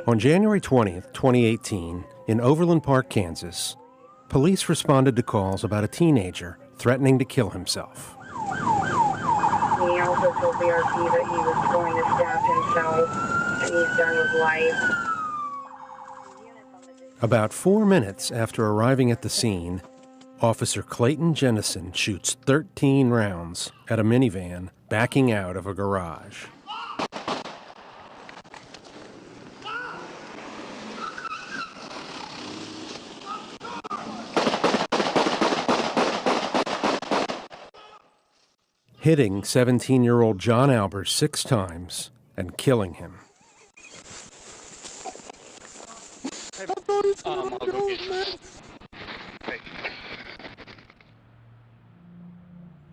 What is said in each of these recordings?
On January 20th, 2018, in Overland Park, Kansas, police responded to calls about a teenager threatening to kill himself. He also told BRP that he was going to stab himself and he's done with life. About 4 minutes after arriving at the scene, Officer Clayton Jennison shoots 13 rounds at a minivan backing out of a garage. Hitting 17-year-old John Albers 6 times and killing him.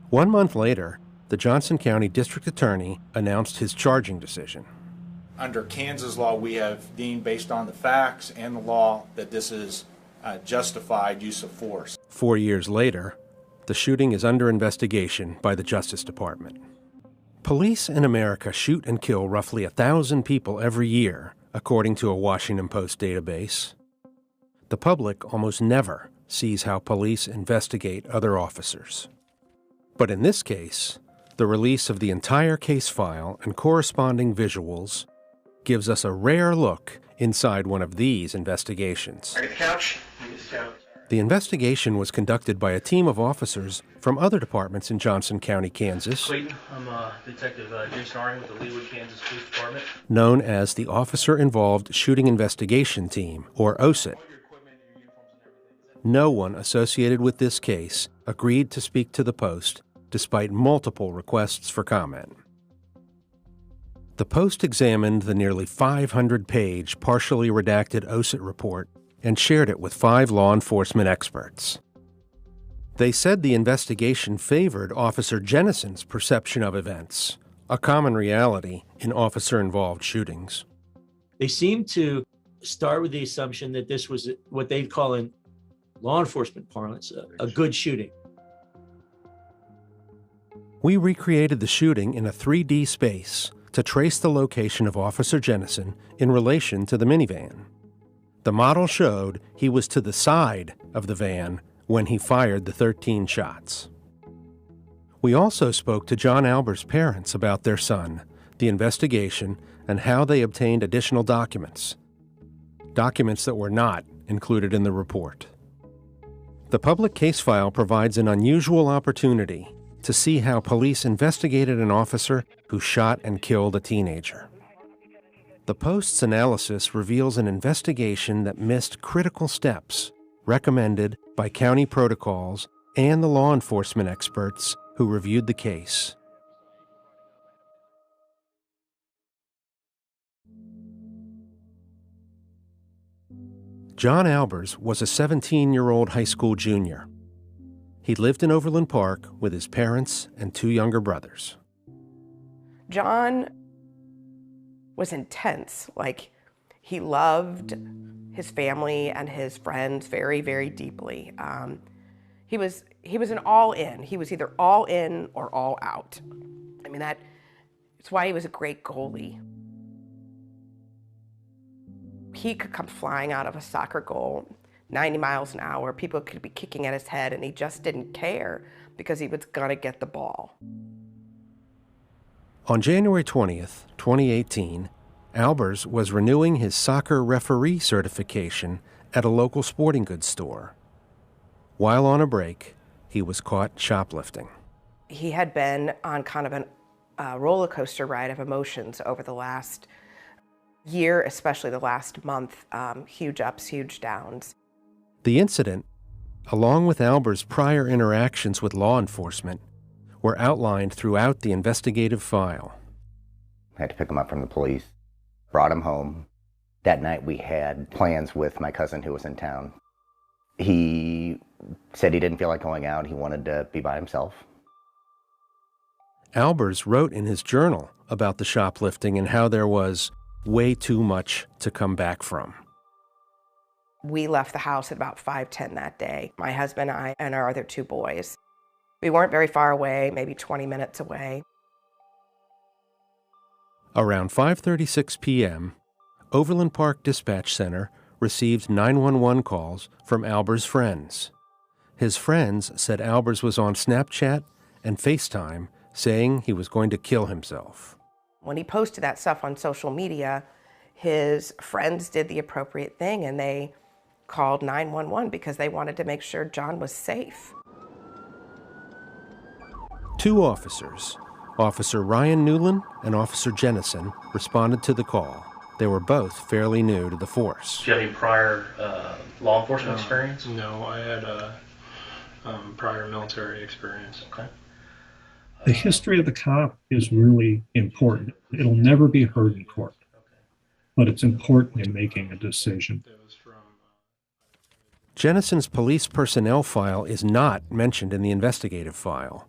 One month later, the Johnson County District Attorney announced his charging decision. Under Kansas law, we have deemed, based on the facts and the law, that this is justified use of force. 4 years later, the shooting is under investigation by the Justice Department. Police in America shoot and kill roughly 1,000 people every year, according to a Washington Post database. The public almost never sees how police investigate other officers. But in this case, the release of the entire case file and corresponding visuals gives us a rare look inside one of these investigations. The couch. The investigation was conducted by a team of officers from other departments in Johnson County, Kansas. Clayton, I'm Detective Jason Arring with the Leawood, Kansas Police Department. Known as the Officer Involved Shooting Investigation Team, or OSIT. No one associated with this case agreed to speak to the Post, despite multiple requests for comment. The Post examined the nearly 500-page, partially redacted OSIT report and shared it with 5 law enforcement experts. They said the investigation favored Officer Jennison's perception of events, a common reality in officer-involved shootings. They seem to start with the assumption that this was what they'd call in law enforcement parlance a good shooting. We recreated the shooting in a 3D space to trace the location of Officer Jennison in relation to the minivan. The model showed he was to the side of the van when he fired the 13 shots. We also spoke to John Albers' parents about their son, the investigation, and how they obtained additional documents. Documents that were not included in the report. The public case file provides an unusual opportunity to see how police investigated an officer who shot and killed a teenager. The Post's analysis reveals an investigation that missed critical steps recommended by county protocols and the law enforcement experts who reviewed the case. John Albers was a 17-year-old high school junior. He lived in Overland Park with his parents and 2 younger brothers. John was intense. Like, he loved his family and his friends very, very deeply. He was an all-in. He was either all in or all out. I mean, that's why he was a great goalie. He could come flying out of a soccer goal 90 miles an hour. People could be kicking at his head, and he just didn't care because he was gonna get the ball. On January 20th, 2018, Albers was renewing his soccer referee certification at a local sporting goods store. While on a break, he was caught shoplifting. He had been on kind of a roller coaster ride of emotions over the last year, especially the last month. Huge ups, huge downs. The incident, along with Albers' prior interactions with law enforcement, were outlined throughout the investigative file. I had to pick him up from the police, brought him home. That night we had plans with my cousin who was in town. He said he didn't feel like going out. He wanted to be by himself. Albers wrote in his journal about the shoplifting and how there was way too much to come back from. We left the house at about 5:10 that day, my husband, I, and our other 2 boys. We weren't very far away, maybe 20 minutes away. Around 5:36 p.m., Overland Park Dispatch Center received 911 calls from Albers' friends. His friends said Albers was on Snapchat and FaceTime saying he was going to kill himself. When he posted that stuff on social media, his friends did the appropriate thing and they called 911 because they wanted to make sure John was safe. Two officers, Officer Ryan Newland and Officer Jennison, responded to the call. They were both fairly new to the force. Do you have any prior law enforcement experience? No, I had prior military experience. Okay. The history of the cop is really important. It'll never be heard in court, but it's important in making a decision. Jennison's police personnel file is not mentioned in the investigative file.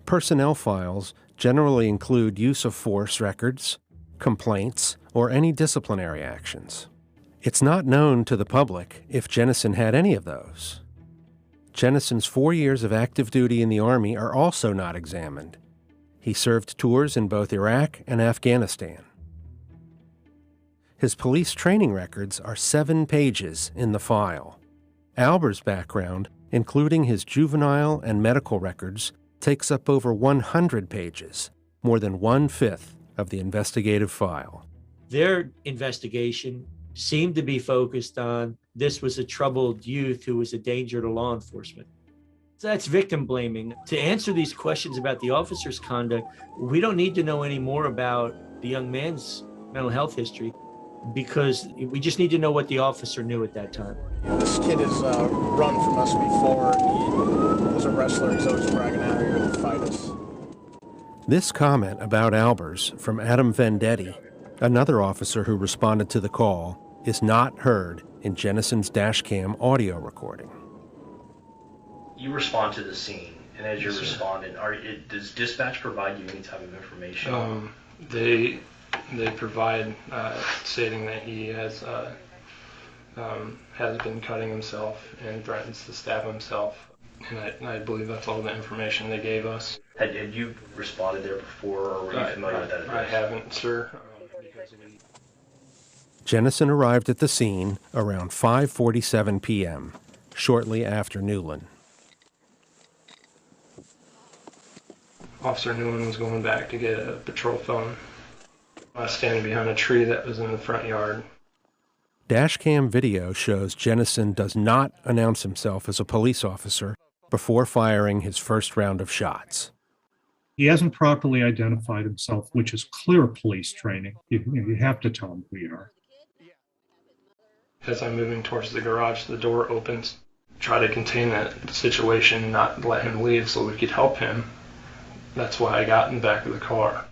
Personnel files generally include use of force records, complaints, or any disciplinary actions. It's not known to the public if Jennison had any of those. Jennison's 4 years of active duty in the Army are also not examined. He served tours in both Iraq and Afghanistan. His police training records are 7 pages in the file. Albers' background, including his juvenile and medical records, takes up over 100 pages, more than 1/5 of the investigative file. Their investigation seemed to be focused on this was a troubled youth who was a danger to law enforcement. So that's victim blaming. To answer these questions about the officer's conduct, we don't need to know any more about the young man's mental health history because we just need to know what the officer knew at that time. This kid has run from us before. He was a wrestler. He's always bragging out here to fight us. This comment about Albers from Adam Vendetti, another officer who responded to the call, is not heard in Jennison's dashcam audio recording. You respond to the scene, and as you're responding, does dispatch provide you any type of information? They provide stating that he has been cutting himself and threatens to stab himself, and I believe that's all the information they gave us. Had you responded there before, or were you familiar with that address? I haven't, sir. Jennison arrived at the scene around 5:47 p.m., shortly after Newland. Officer Newland was going back to get a patrol phone. I was standing behind a tree that was in the front yard. Dashcam video shows Jennison does not announce himself as a police officer before firing his first round of shots. He hasn't properly identified himself, which is clear police training. You have to tell him who you are. As I'm moving towards the garage, the door opens. Try to contain that situation, not let him leave so we could help him. That's why I got in the back of the car.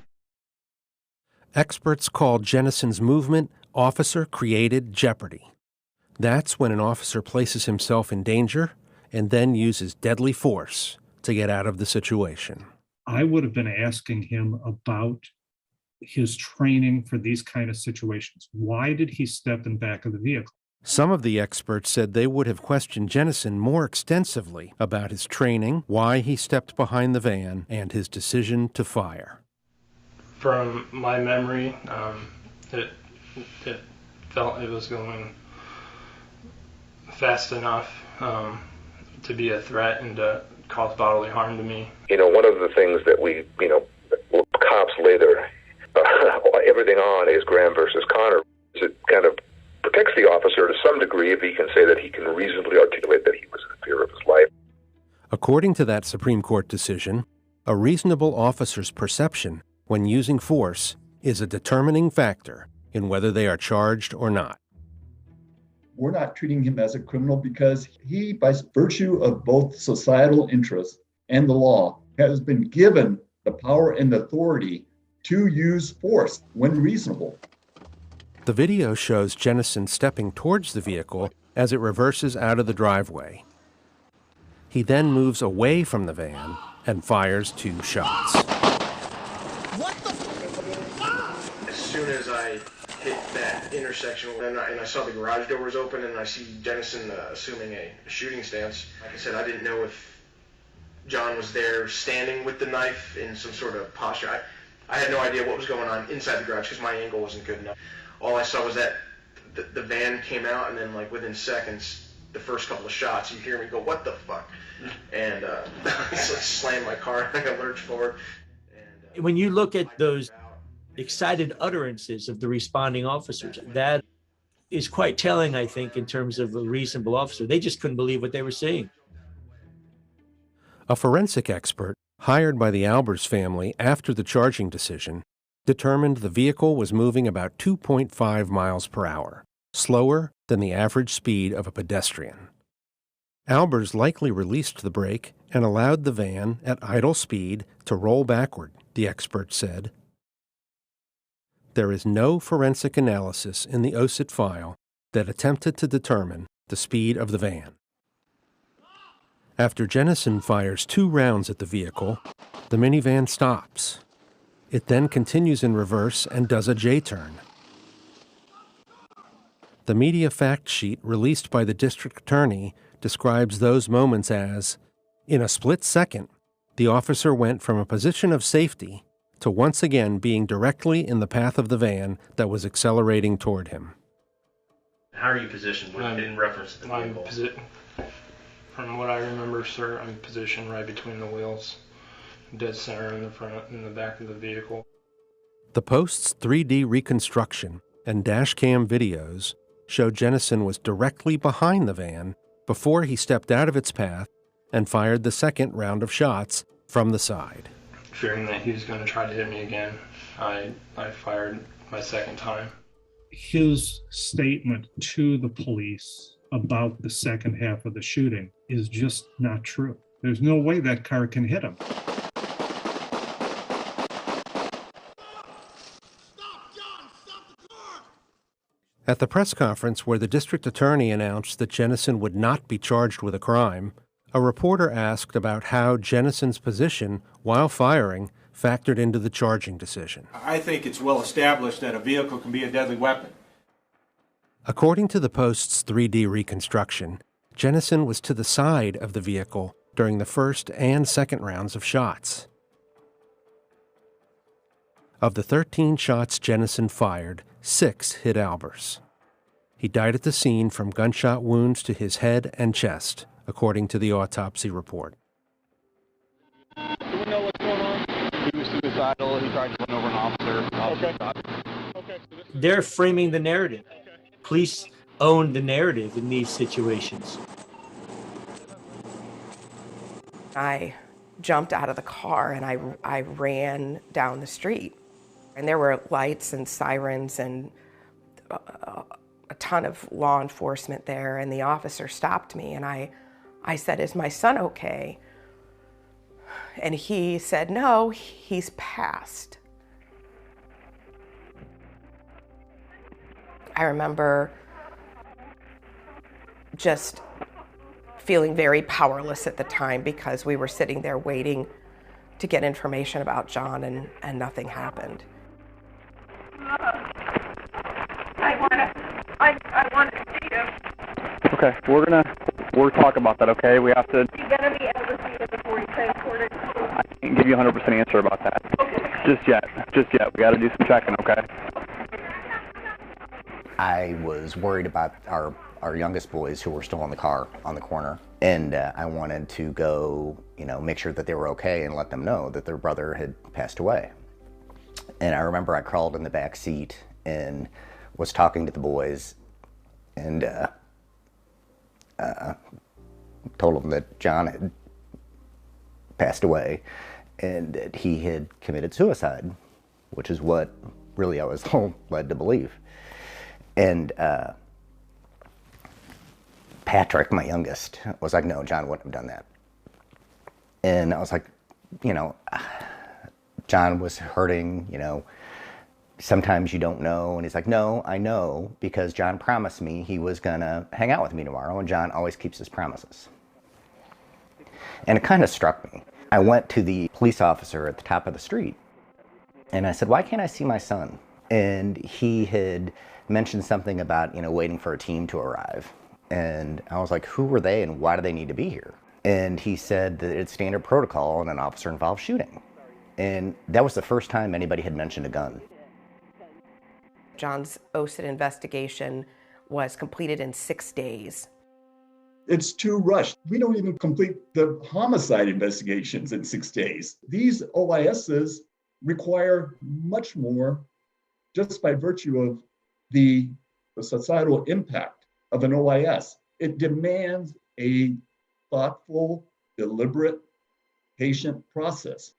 Experts call Jennison's movement officer-created jeopardy. That's when an officer places himself in danger and then uses deadly force to get out of the situation. I would have been asking him about his training for these kind of situations. Why did he step in back of the vehicle? Some of the experts said they would have questioned Jennison more extensively about his training, why he stepped behind the van, and his decision to fire. From my memory, it felt it was going fast enough to be a threat and to cause bodily harm to me. One of the things that cops lay their everything on is Graham versus Connor. It kind of protects the officer to some degree if he can say that he can reasonably articulate that he was in fear of his life. According to that Supreme Court decision, a reasonable officer's perception when using force is a determining factor in whether they are charged or not. We're not treating him as a criminal because he, by virtue of both societal interests and the law, has been given the power and authority to use force when reasonable. The video shows Jennison stepping towards the vehicle as it reverses out of the driveway. He then moves away from the van and fires 2 shots. What the fuck? As soon as I hit that intersection and I saw the garage door was open and I see Jennison assuming a shooting stance, like I said, I didn't know if John was there standing with the knife in some sort of posture. I had no idea what was going on inside the garage because my angle wasn't good enough. All I saw was that the van came out, and then like within seconds, the first couple of shots, you hear me go, "What the fuck?" And I slammed my car, and I lurched forward. And, when you look at those excited utterances of the responding officers, that is quite telling, I think, in terms of a reasonable officer. They just couldn't believe what they were seeing. A forensic expert hired by the Albers family after the charging decision determined the vehicle was moving about 2.5 miles per hour, slower than the average speed of a pedestrian. Albers likely released the brake and allowed the van at idle speed to roll backward, the expert said. There is no forensic analysis in the OSIT file that attempted to determine the speed of the van. After Jennison fires 2 rounds at the vehicle, the minivan stops. It then continues in reverse and does a J-turn. The media fact sheet released by the district attorney describes those moments as, in a split second, the officer went from a position of safety to once again being directly in the path of the van that was accelerating toward him. How are you positioned in reference to the vehicle? From what I remember, sir, I'm positioned right between the wheels, dead center in the front and the back of the vehicle. The Post's 3D reconstruction and dash cam videos show Jennison was directly behind the van before he stepped out of its path and fired the second round of shots from the side. Fearing that he was going to try to hit me again, I fired my second time. His statement to the police about the second half of the shooting is just not true. There's no way that car can hit him. At the press conference where the district attorney announced that Jennison would not be charged with a crime, a reporter asked about how Jennison's position while firing factored into the charging decision. I think it's well established that a vehicle can be a deadly weapon. According to the Post's 3D reconstruction, Jennison was to the side of the vehicle during the first and second rounds of shots. Of the 13 shots Jennison fired, 6 hit Albers. He died at the scene from gunshot wounds to his head and chest, according to the autopsy report. Do we know what's going on? He was suicidal. He tried to run over an officer. Okay. They're framing the narrative. Police own the narrative in these situations. I jumped out of the car and I ran down the street. And there were lights and sirens and a ton of law enforcement there. And the officer stopped me and I said, "Is my son okay?" And he said, "No, he's passed." I remember just feeling very powerless at the time because we were sitting there waiting to get information about John and nothing happened. I want to see him. Okay, we're talking about that. Okay, we have to. You're gonna be able to see him before he's transported. I can't give you a 100% answer about that. Okay. Just yet. We got to do some checking. Okay. I was worried about our youngest boys who were still in the car on the corner, and I wanted to go, make sure that they were okay and let them know that their brother had passed away. And I remember I crawled in the back seat and was talking to the boys and told them that John had passed away and that he had committed suicide, which is what really I was led to believe. And Patrick, my youngest, was like, "No, John wouldn't have done that." And I was like, John was hurting, sometimes you don't know. And he's like, "No, I know, because John promised me he was gonna hang out with me tomorrow, and John always keeps his promises." And it kind of struck me. I went to the police officer at the top of the street, and I said, "Why can't I see my son?" And he had mentioned something about, waiting for a team to arrive. And I was like, "Who were they and why do they need to be here?" And he said that it's standard protocol in an officer-involved shooting. And that was the first time anybody had mentioned a gun. John's OSIT investigation was completed in 6 days. It's too rushed. We don't even complete the homicide investigations in 6 days. These OISs require much more just by virtue of the societal impact of an OIS. It demands a thoughtful, deliberate, patient process.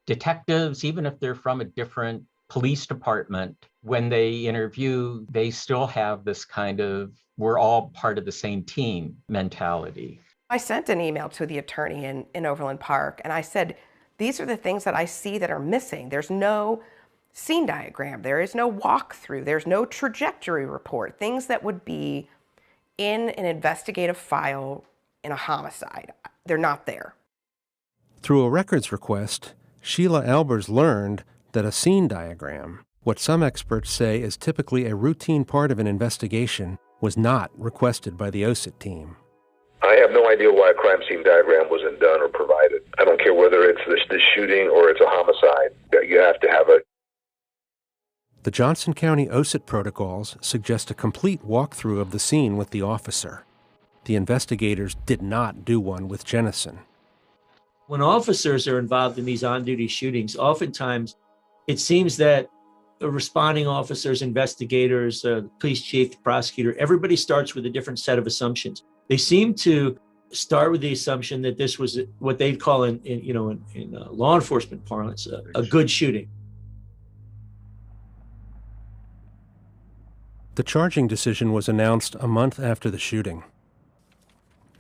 Detectives, even if they're from a different police department, when they interview, they still have this kind of, we're all part of the same team mentality. I sent an email to the attorney in Overland Park, and I said, these are the things that I see that are missing. There's no scene diagram, there is no walkthrough, there's no trajectory report, things that would be in an investigative file in a homicide. They're not there. Through a records request, Sheila Albers learned that a scene diagram, what some experts say is typically a routine part of an investigation, was not requested by the OSIT team. I have no idea why a crime scene diagram wasn't done or provided. I don't care whether it's the shooting or it's a homicide. You have to have it. The Johnson County OSIT protocols suggest a complete walkthrough of the scene with the officer. The investigators did not do one with Jennison. When officers are involved in these on-duty shootings, oftentimes it seems that the responding officers, investigators, police chief, the prosecutor, everybody starts with a different set of assumptions. They seem to start with the assumption that this was what they'd call in law enforcement parlance, a good shooting. The charging decision was announced a month after the shooting.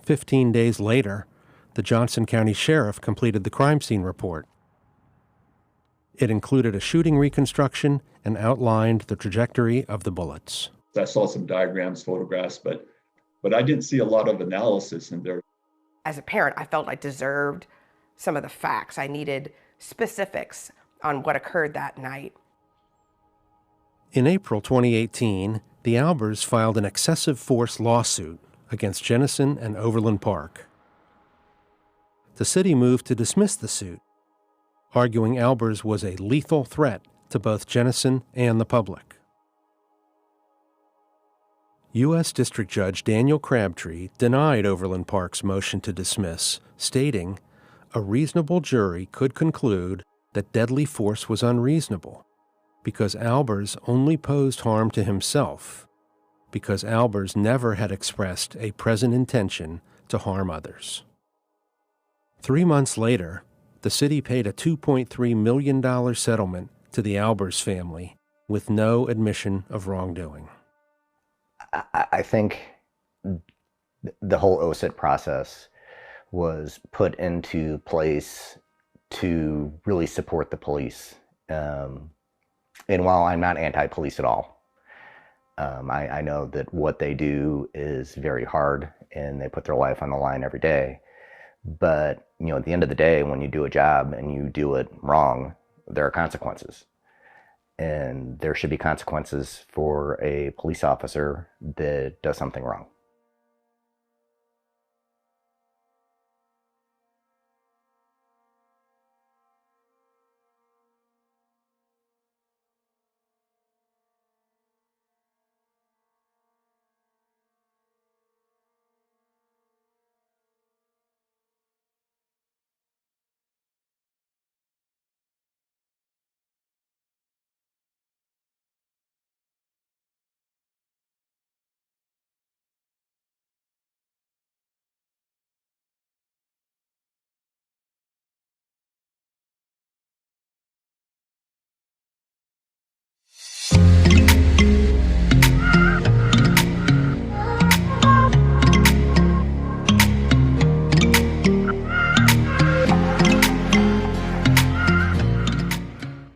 15 days later, the Johnson County Sheriff completed the crime scene report. It included a shooting reconstruction and outlined the trajectory of the bullets. I saw some diagrams, photographs, but I didn't see a lot of analysis in there. As a parent, I felt I deserved some of the facts. I needed specifics on what occurred that night. In April 2018, the Albers filed an excessive force lawsuit against Jennison and Overland Park. The city moved to dismiss the suit, arguing Albers was a lethal threat to both Jennison and the public. U.S. District Judge Daniel Crabtree denied Overland Park's motion to dismiss, stating, "A reasonable jury could conclude that deadly force was unreasonable because Albers only posed harm to himself, because Albers never had expressed a present intention to harm others." 3 months later, the city paid a $2.3 million settlement to the Albers family with no admission of wrongdoing. I think the whole OSIT process was put into place to really support the police. And while I'm not anti-police at all, I know that what they do is very hard and they put their life on the line every day. But, at the end of the day, when you do a job and you do it wrong, there are consequences. And there should be consequences for a police officer that does something wrong.